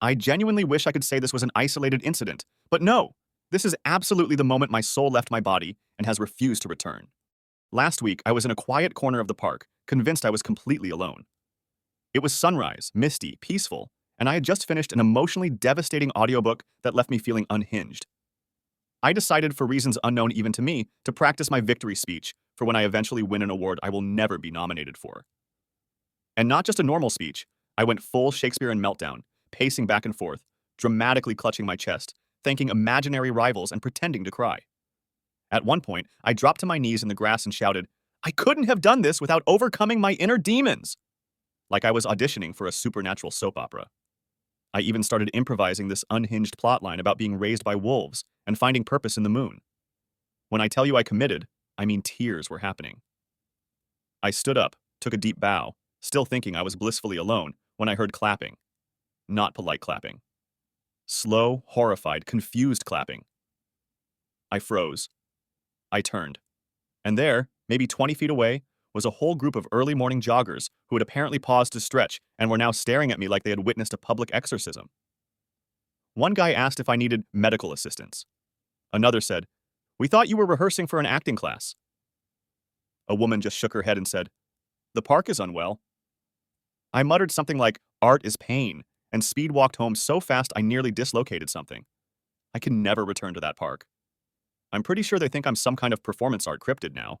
I genuinely wish I could say this was an isolated incident, but no, this is absolutely the moment my soul left my body and has refused to return. Last week, I was in a quiet corner of the park, convinced I was completely alone. It was sunrise, misty, peaceful, and I had just finished an emotionally devastating audiobook that left me feeling unhinged. I decided, for reasons unknown even to me, to practice my victory speech for when I eventually win an award I will never be nominated for. And not just a normal speech, I went full Shakespearean meltdown, pacing back and forth, dramatically clutching my chest, thanking imaginary rivals and pretending to cry. At one point, I dropped to my knees in the grass and shouted, "I couldn't have done this without overcoming my inner demons!" Like I was auditioning for a supernatural soap opera. I even started improvising this unhinged plotline about being raised by wolves and finding purpose in the moon. When I tell you I committed, I mean tears were happening. I stood up, took a deep bow, still thinking I was blissfully alone, when I heard clapping. Not polite clapping. Slow, horrified, confused clapping. I froze. I turned. And there, maybe 20 feet away, was a whole group of early morning joggers who had apparently paused to stretch and were now staring at me like they had witnessed a public exorcism. One guy asked if I needed medical assistance. Another said, "We thought you were rehearsing for an acting class." A woman just shook her head and said, "The park is unwell." I muttered something like, "Art is pain," and speed walked home so fast I nearly dislocated something. I can never return to that park. I'm pretty sure they think I'm some kind of performance art cryptid now.